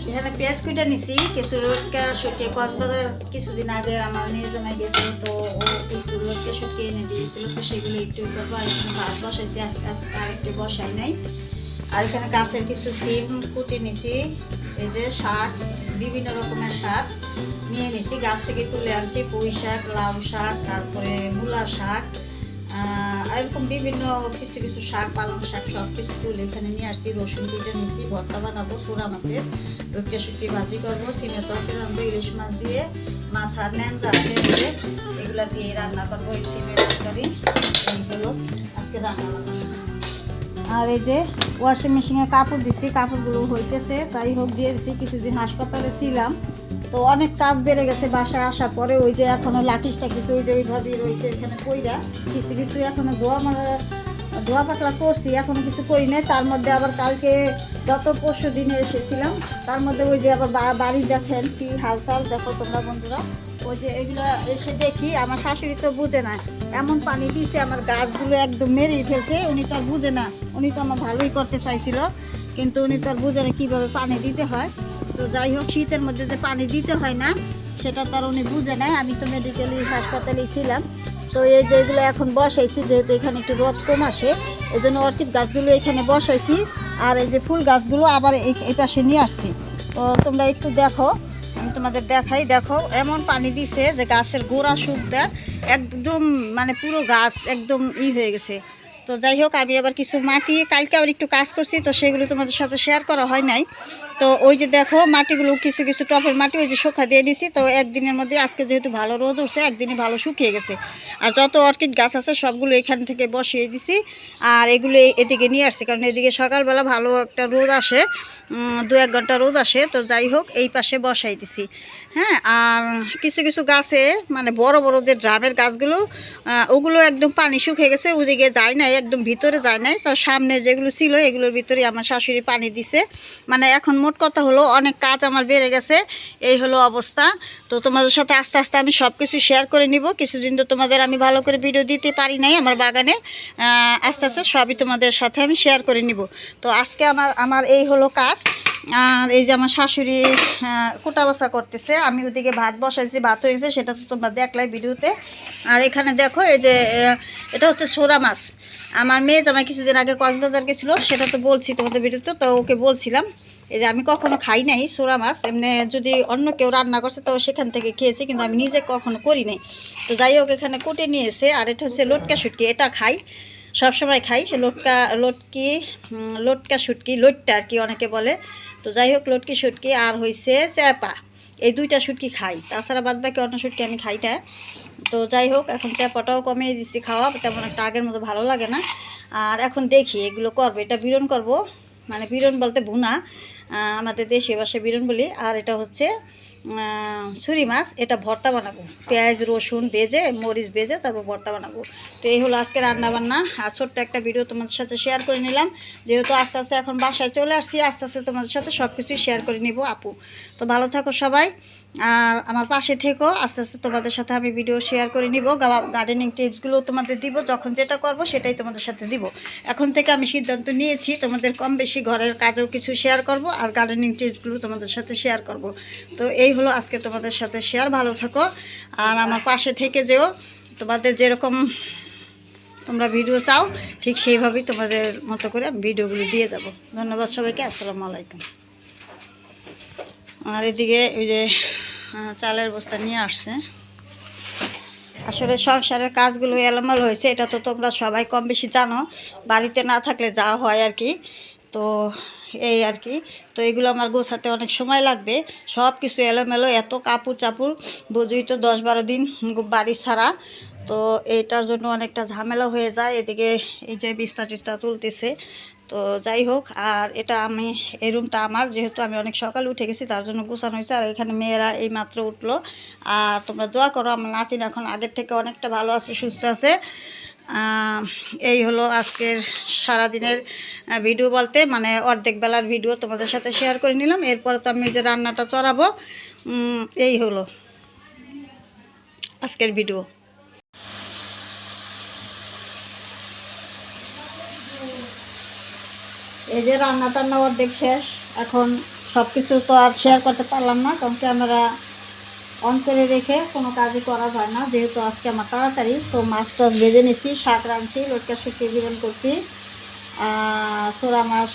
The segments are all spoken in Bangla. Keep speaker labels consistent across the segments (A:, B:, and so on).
A: এখানে পেঁয়াজ কুইটা নিছি কিছু লোটকা শুকিয়ে কক্সবাজার কিছুদিন আগে আমার মেয়ে জামাই গেছিল, তো ও কিছু লোটকা শুকিয়ে এনে দিয়েছিল, তো সেগুলো একটু করবো। আর এখানে ভাত বসাইছি, আজকে আর একটু বসাই নাই। আর এখানে গাছের কিছু সিম কুটে নিছি, এই যে শাক, বিভিন্ন রকমের শাক নিয়ে নিছি, গাছ থেকে তুলে আনছি। পুঁই শাক, লাউ শাক, তারপরে মূলা শাক, এরকম বিভিন্ন কিছু কিছু শাক, পালং শাক সব কিছু তুলে এখানে নিয়ে আসছি। রসুন কুটে নিছি, ভর্তা বানাবো চোরা মাছের, লটকা শুকিয়ে ভাজি করবো, সিমের তরকারি রান্নাবো, ইলিশ মাছ দিয়ে মাথার ন্যাঞ্জা আছে এগুলা দিয়ে রান্না করবো। এই সিমের তরকারি এইগুলো আজকে রান্না বান্না। আর এই যে ওয়াশিং মেশিনে কাপড় দিচ্ছি, কাপড়গুলো হইতেছে, তাই হোক দিয়ে দিচ্ছি। কিছুদিন হাসপাতালে ছিলাম, তো অনেক কাজ বেড়ে গেছে বাসায় আসার পরে। ওই যে এখনো লাকিসটা কিছু ওই যে ওইভাবেই রয়েছে এখানে কইরা, কিছু কিছু এখনো ধোয়া পাতলা করছি, এখনো কিছু করি নাই। তার মধ্যে আবার কালকে গত পরশু দিনে এসেছিলাম, তার মধ্যে ওই যে আবার বাড়ি দেখেন কি হালচাল দেখো তোমরা বন্ধুরা। ওই যে এগুলো এসে দেখি, আমার শাশুড়ি তো বুঝে না, এমন পানি দিয়েছে আমার গাছগুলো একদম মেরেই ফেলছে। উনি তো আর বুঝে না, উনি তো আমার ভালোই করতে চাইছিল, কিন্তু উনি তো আর বুঝে না কীভাবে পানি দিতে হয়। তো যাই হোক, শীতের মধ্যে যে পানি দিতে হয় না সেটা তার উনি বুঝে নেয়। আমি তো মেডিকেল হাসপাতালেই ছিলাম, তো এই যে এগুলো এখন বসাইছি, যেহেতু এখানে একটু রোদ কম আসে, এই জন্য অর্কিড গাছগুলো এখানে বসাইছি। আর এই যে ফুল গাছগুলো আবার এই পাশে নিয়ে আসছি। তো তোমরা একটু দেখো, আমি তোমাদের দেখাই। দেখো এমন পানি দিছে যে গাছের গোড়া শুকটা একদম মানে পুরো গাছ একদম হয়ে গেছে। তো যাই হোক, আমি আবার কিছু মাটি কালকে আবার একটু কাজ করছি, তো সেগুলো তোমাদের সাথে শেয়ার করা হয় নাই। তো ওই যে দেখো মাটিগুলো কিছু কিছু টপের মাটি ওই যে শুকা দিয়ে দিছি। তো একদিনের মধ্যে আজকে যেহেতু ভালো রোদ উঠছে, একদিনই ভালো শুকিয়ে গেছে। আর যত অর্কিড গাছ আছে সবগুলো এখান থেকে বসিয়ে দিছি, আর এগুলো এদিকে নিয়ে আসছি, কারণ এদিকে সকালবেলা ভালো একটা রোদ আসে, 2-1 ঘন্টা রোদ আসে। তো যাই হোক, এই পাশে বসাই দিছি। হ্যাঁ, আর কিছু কিছু গাছে মানে বড় বড় যে ড্রামের গাছগুলো, ওগুলো একদম পানি শুকিয়ে গেছে, ওদিকে যায় নাই, একদম ভিতরে যায় নাই। তো সামনে যেগুলো ছিল এগুলোর ভিতরে আমার শাশুড়ি পানি দিছে। মানে এখন মোট কথা হলো অনেক কাজ আমার বেড়ে গেছে, এই হলো অবস্থা। তো তোমাদের সাথে আস্তে আস্তে আমি সব কিছু শেয়ার করে নিব। কিছুদিন তো তোমাদের আমি ভালো করে ভিডিও দিতে পারি নাই আমার বাগানে, আস্তে আস্তে সবই তোমাদের সাথে আমি শেয়ার করে নিব। তো আজকে আমার এই হলো কাজ। আর এই যে আমার শাশুড়ি কোটা বসা করতেছে, আমি ওদিকে ভাত বসাইছি, ভাত হয়ে গেছে, সেটা তো তোমরা দেখলাই ভিডিওতে। আর এখানে দেখো এই যে এটা হচ্ছে সোরা মাছ। আমার মেয়ে জামাই কিছুদিন আগে কক্সবাজার গেছিলো, সেটা তো বলছি তোমাদের ভিডিওতে, তো ওকে বলছিলাম এই যে আমি কখনো খাই নাই সোরা মাছ, এমনি যদি অন্য কেউ রান্না করছে তো সেখান থেকে খেয়েছি, কিন্তু আমি নিজে কখনো করি নাই। তো যাই হোক, এখানে কুটে নিয়েছে। আর এটা হচ্ছে লটকা শুটকি, এটা খাই, সবসময় খাই। লটকা শুটকি, লটটা আর কি অনেকে বলে। তো যাই হোক, লটকি শুটকি আর হয়েছে চ্যাপা, এই 2টা শুটকি খাই, তাছাড়া বাদ বাকি অন্য শুটকি আমি খাই না। তো যাই হোক, এখন চ্যাপাটাও কমিয়ে দিচ্ছি খাওয়া, তেমন একটা আগের মতো ভালো লাগে না। আর এখন দেখি এগুলো করবো, এটা বিরন করব, মানে বিরন বলতে ভুনা, আমাদের দেশীয় ভাষায় বিরন বলি। আর এটা হচ্ছে ছুরি মাছ, এটা ভর্তা বানাবো, পেঁয়াজ রসুন ভেজে মরিচ ভেজে তারপর ভর্তা বানাবো। তো এই হলো আজকে রান্নাবান্না। আর ছোট্ট একটা ভিডিও তোমাদের সাথে শেয়ার করে নিলাম, যেহেতু আস্তে আস্তে এখন বাসায় চলে আসছি, আস্তে আস্তে তোমাদের সাথে সব কিছুই শেয়ার করে নিব আপু। তো ভালো থাকো সবাই, আর আমার পাশে থেকো, আস্তে আস্তে তোমাদের সাথে আমি ভিডিও শেয়ার করে নিব। গার্ডেনিং টিপসগুলো তোমাদের দিব, যখন যেটা করব সেটাই তোমাদের সাথে দিব। এখন থেকে আমি সিদ্ধান্ত নিয়েছি তোমাদের কম বেশি ঘরের কাজেও কিছু শেয়ার করব, আর গার্ডেনিং টিপসগুলো তোমাদের সাথে শেয়ার করব। তো এই হলো আজকে তোমাদের সাথে শেয়ার। ভালো থাকো, আর আমার পাশে থেকে যেও, তোমাদের যেরকম তোমরা ভিডিও চাও ঠিক সেইভাবেই তোমাদের মতো করে আমি ভিডিওগুলো দিয়ে যাব। ধন্যবাদ সবাইকে, আসসালামু আলাইকুম। আর এদিকে ওই যে চালের বস্তা নিয়ে আসছে। আসলে সংসারের কাজগুলো এলোমেলো হয়েছে, এটা তো তোমরা সবাই কম বেশি জানো, বাড়িতে না থাকলে যা হয় আর কি। তো এই আর কি, তো এগুলো আমার গোছাতে অনেক সময় লাগবে, সব কিছু এলোমেলো, এত কাপড় চাপড়, বুঝুই তো 10-12 দিন বাড়ি ছাড়া। তো এইটার জন্য অনেকটা ঝামেলা হয়ে যায়, এদিকে এই যে বিস্তা টিস্তা তুলতেছে। তো যাই হোক, আর এটা আমি এই রুমটা আমার, যেহেতু আমি অনেক সকালে উঠে গেছি তার জন্য গুছানো হয়েছে। আর এখানে মেয়েরা এই মাত্র উঠলো। আর তোমরা দোয়া করো, আমার নাতিন এখন আগের থেকে অনেকটা ভালো আছে, সুস্থ আছে। এই হলো আজকের সারাদিনের ভিডিও, বলতে মানে অর্ধেক বেলার ভিডিও তোমাদের সাথে শেয়ার করে নিলাম। এরপরে তো আমি যে রান্নাটা চড়াবো, এই হলো আজকের ভিডিও। এই যে রান্না টান্না অর্ধেক শেষ, এখন সব কিছু তো আর শেয়ার করতে পারলাম না, কারণ ক্যামেরা অন করে রেখে কোনো কাজই করা যায় না, যেহেতু আজকে আমার তাড়াতাড়ি। তো মাছ টাছ ভেজে নিছি, শাক রাঁধছি, লটকা শুকিয়ে জীবন করছি, সোরা মাছ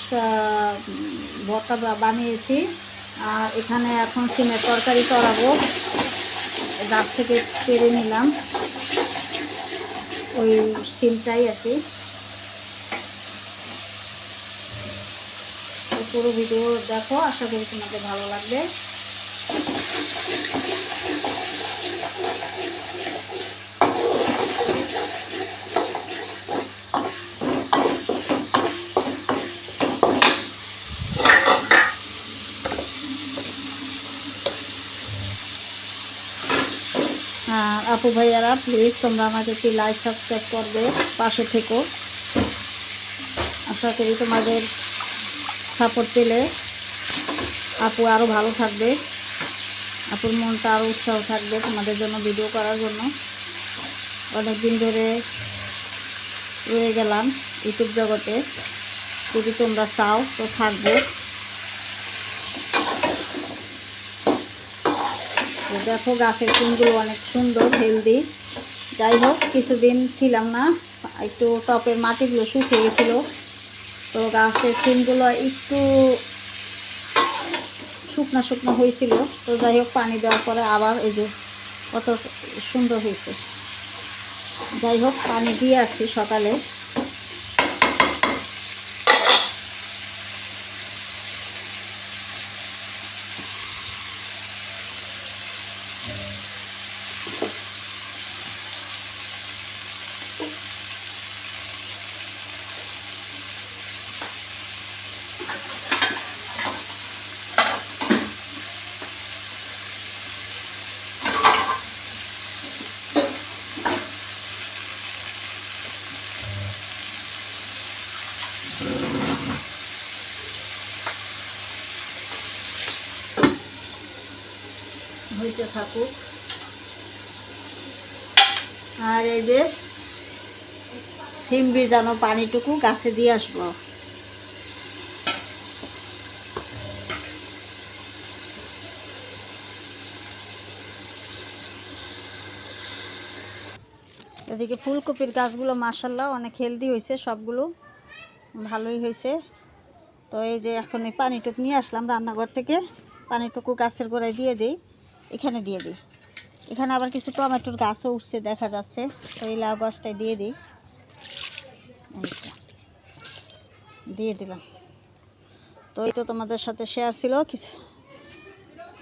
A: ভর্তা বানিয়েছি। আর এখানে এখন সিমের তরকারি চড়াবো, গাছ থেকে পেরে নিলাম ওই সিমটাই আর কি। পুরো ভিডিও দেখো, আশা করি তোমাদের ভালো লাগবে। আপু ভাইয়ারা প্লিজ তোমরা আমাকে একটু লাইক সাবস্ক্রাইব করবে, পাশে থেকো। আশা করি তোমাদের সাপোর্ট পেলে আপু আরও ভালো থাকবে, আপুর মনটা আরও উৎসাহ থাকবে তোমাদের জন্য ভিডিও করার জন্য। অনেক দিন ধরে রয়ে গেলাম ইউটিউব জগতে, যদি তোমরা চাও তো থাকবো। দেখো গাছের ফুলগুলো অনেক সুন্দর, হেলদি। যাই হোক, কিছুদিন ছিলাম না, একটু টপের মাটিগুলো শুকিয়ে গেছিলো, তো গাছের ফুলগুলো একটু শুকনো শুকনো হয়েছিল। তো যাই হোক, পানি দেওয়ার পরে আবার এই যে কত সুন্দর হয়েছে। যাই হোক, পানি দিয়ে আসছি সকালে। হইতে থাকুক। আর এই যে সিম ভিজানো পানিটুকু গাছে দিয়ে আসবো। এদিকে ফুলকপির গাছগুলো মাশাআল্লাহ অনেক হেলদি হয়েছে, সবগুলো ভালোই হয়েছে। তো এই যে এখন এই পানিটুকু নিয়ে আসলাম রান্নাঘর থেকে, পানিটুকু গাছের গোড়ায় দিয়ে দিই, এখানে দিয়ে দিই। এখানে আবার কিছু টমেটোর গাছও উঠছে দেখা যাচ্ছে, তো এই লাউ গাছটাই দিয়ে দিই, দিয়ে দিলাম। তো এই তো তোমাদের সাথে শেয়ার ছিল কিছু।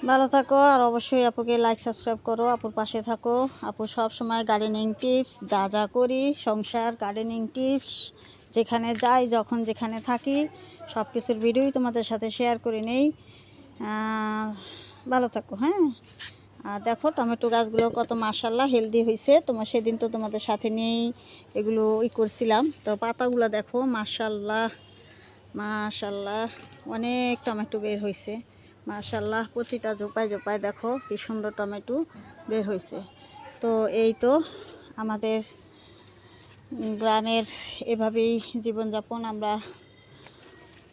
A: ভালো থাকো, আর অবশ্যই আপুকে লাইক সাবস্ক্রাইব করো, আপুর পাশে থাকো। আপু সব সময় গার্ডেনিং টিপস, যা যা করি সংসার গার্ডেনিং টিপস, যেখানে যাই যখন যেখানে থাকি সব কিছুর ভিডিওই তোমাদের সাথে শেয়ার করে নেই। ভালো থাকো। হ্যাঁ, আর দেখো টমেটো গাছগুলো কত মাশাআল্লাহ হেলদি হয়েছে। সেদিন তো তোমাদের সাথে নিয়েই এগুলো করছিলাম। তো পাতাগুলো দেখো মাশাআল্লাহ মাশাআল্লাহ, অনেক টমেটো বের হয়েছে মাশাআল্লাহ। প্রতিটা জোপায় জোপায় দেখো কি সুন্দর টমেটো বের হয়েছে। তো এই তো আমাদের গ্রামের এভাবেই জীবনযাপন আমরা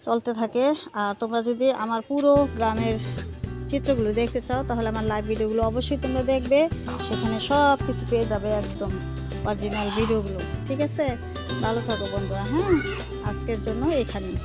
A: চলতে থাকে। আর তোমরা যদি আমার পুরো গ্রামের চিত্রগুলো দেখতে চাও তাহলে আমার লাইভ ভিডিওগুলো অবশ্যই তোমরা দেখবে, সেখানে সব কিছু পেয়ে যাবে, একদম অরিজিনাল ভিডিওগুলো। ঠিক আছে, ভালো থাকো বন্ধুরা। হ্যাঁ, আজকের জন্য এখানেই।